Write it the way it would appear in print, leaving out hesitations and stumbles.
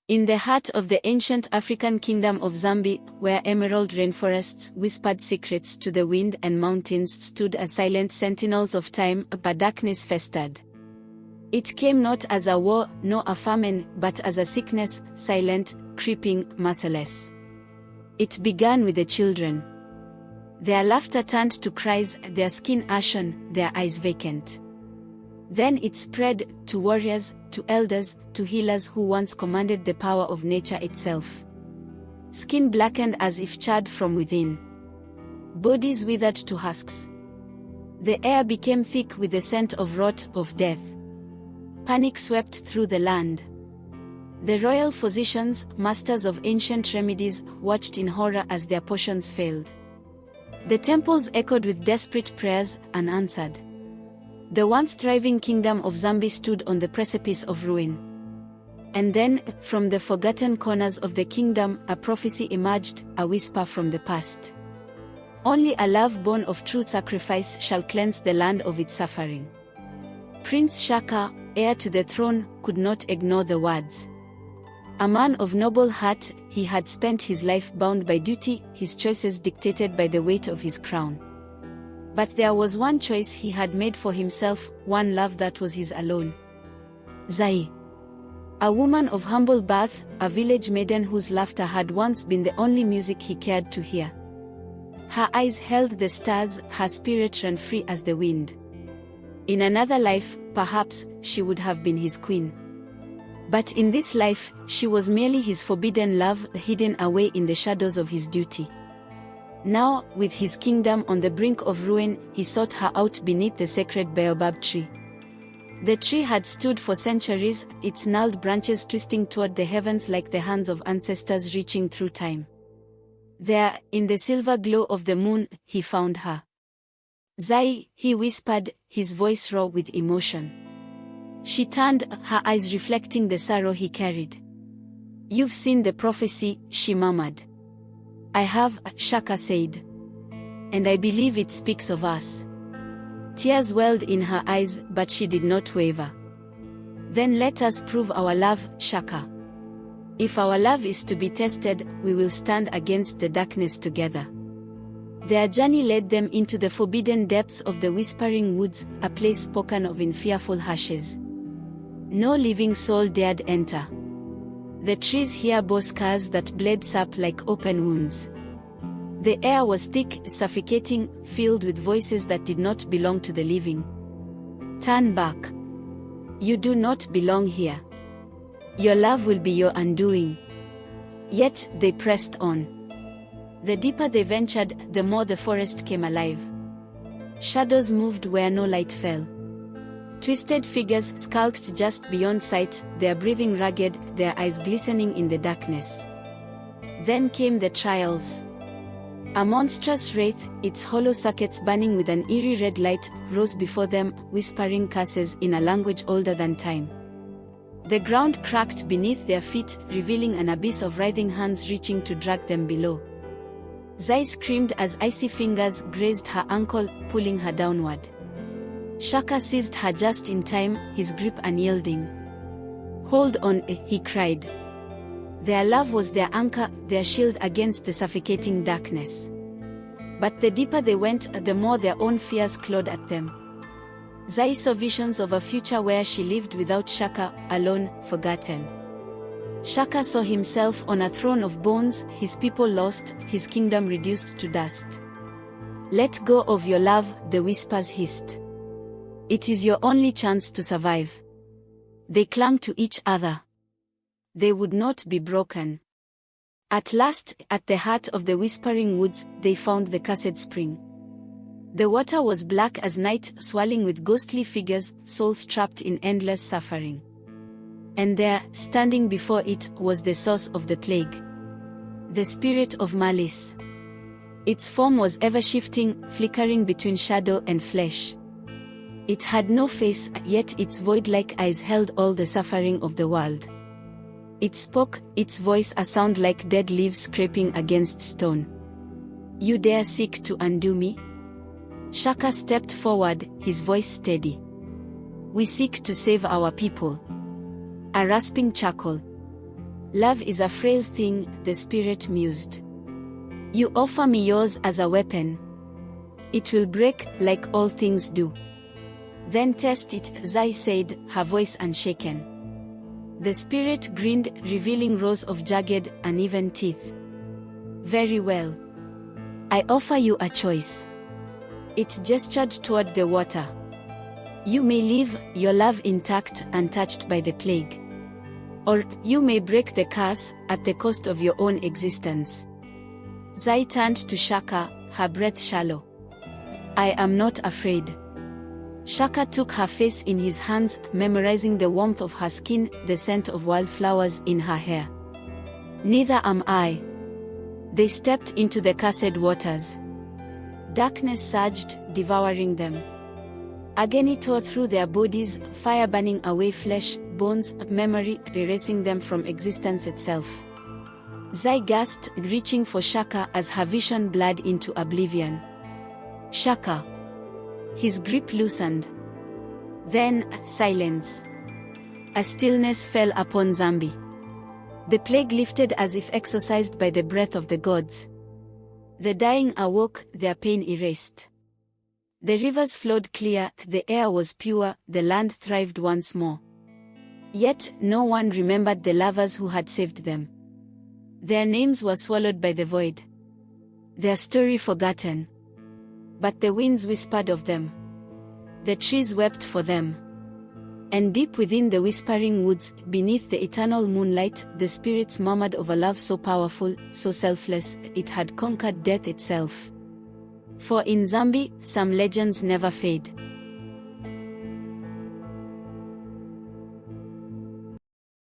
In the heart of the ancient African kingdom of Zambi, where emerald rainforests whispered secrets to the wind and mountains stood as silent sentinels of time, but darkness festered. It came not as a war, nor a famine, but as a sickness, silent, creeping, merciless. It began with the children. Their laughter turned to cries, their skin ashen, their eyes vacant. Then it spread to warriors, to elders, to healers who once commanded the power of nature itself. Skin blackened as if charred from within. Bodies withered to husks. The air became thick with the scent of rot, of death. Panic swept through the land. The royal physicians, masters of ancient remedies, watched in horror as their potions failed. The temples echoed with desperate prayers, unanswered. The once thriving kingdom of Zambi stood on the precipice of ruin. And then, from the forgotten corners of the kingdom, a prophecy emerged, a whisper from the past. Only a love born of true sacrifice shall cleanse the land of its suffering. Prince Shaka, heir to the throne, could not ignore the words. A man of noble heart, he had spent his life bound by duty, his choices dictated by the weight of his crown. But there was one choice he had made for himself, one love that was his alone. Zai. A woman of humble birth, a village maiden whose laughter had once been the only music he cared to hear. Her eyes held the stars, her spirit ran free as the wind. In another life, perhaps, she would have been his queen. But in this life, she was merely his forbidden love, hidden away in the shadows of his duty. Now, with his kingdom on the brink of ruin, he sought her out beneath the sacred baobab tree. The tree had stood for centuries, its gnarled branches twisting toward the heavens like the hands of ancestors reaching through time. There, in the silver glow of the moon, he found her. Zai, he whispered, his voice raw with emotion. She turned, her eyes reflecting the sorrow he carried. "You've seen the prophecy," she murmured. "I have," Shaka said. "And I believe it speaks of us." Tears welled in her eyes, but she did not waver. "Then let us prove our love, Shaka. If our love is to be tested, we will stand against the darkness together." Their journey led them into the forbidden depths of the Whispering Woods, a place spoken of in fearful hushes. No living soul dared enter. The trees here bore scars that bled sap like open wounds. The air was thick, suffocating, filled with voices that did not belong to the living. "Turn back. You do not belong here. Your love will be your undoing." Yet, they pressed on. The deeper they ventured, the more the forest came alive. Shadows moved where no light fell. Twisted figures skulked just beyond sight, their breathing ragged, their eyes glistening in the darkness. Then came the trials. A monstrous wraith, its hollow sockets burning with an eerie red light, rose before them, whispering curses in a language older than time. The ground cracked beneath their feet, revealing an abyss of writhing hands reaching to drag them below. Zai screamed as icy fingers grazed her ankle, pulling her downward. Shaka seized her just in time, his grip unyielding. "Hold on," he cried. Their love was their anchor, their shield against the suffocating darkness. But the deeper they went, the more their own fears clawed at them. Zai saw visions of a future where she lived without Shaka, alone, forgotten. Shaka saw himself on a throne of bones, his people lost, his kingdom reduced to dust. "Let go of your love," the whispers hissed. "It is your only chance to survive." They clung to each other. They would not be broken. At last, at the heart of the Whispering Woods, they found the cursed spring. The water was black as night, swirling with ghostly figures, souls trapped in endless suffering. And there, standing before it, was the source of the plague. The spirit of malice. Its form was ever-shifting, flickering between shadow and flesh. It had no face, yet its void-like eyes held all the suffering of the world. It spoke, its voice a sound like dead leaves scraping against stone. "You dare seek to undo me?" Shaka stepped forward, his voice steady. "We seek to save our people." A rasping chuckle. Love is a frail thing, the spirit mused. You offer me yours as a weapon. It will break, like all things do. Then test it, Zai said, her voice unshaken. The spirit grinned, revealing rows of jagged, uneven teeth. Very well. I offer you a choice. It gestured toward the water. You may leave your love intact, untouched by the plague. Or, you may break the curse, at the cost of your own existence. Zai turned to Shaka, her breath shallow. I am not afraid. Shaka took her face in his hands, memorizing the warmth of her skin, the scent of wildflowers in her hair. Neither am I. They stepped into the cursed waters. Darkness surged, devouring them. Agony tore through their bodies, fire burning away flesh, bones, memory, erasing them from existence itself. Zai gasped, reaching for Shaka as her vision blurred into oblivion. Shaka. His grip loosened. Then, silence. A stillness fell upon Zambi. The plague lifted as if exorcised by the breath of the gods. The dying awoke, their pain erased. The rivers flowed clear, the air was pure, the land thrived once more. Yet, no one remembered the lovers who had saved them. Their names were swallowed by the void. Their story forgotten. But the winds whispered of them. The trees wept for them. And deep within the whispering woods, beneath the eternal moonlight, the spirits murmured of a love so powerful, so selfless, it had conquered death itself. For in Zambi, some legends never fade.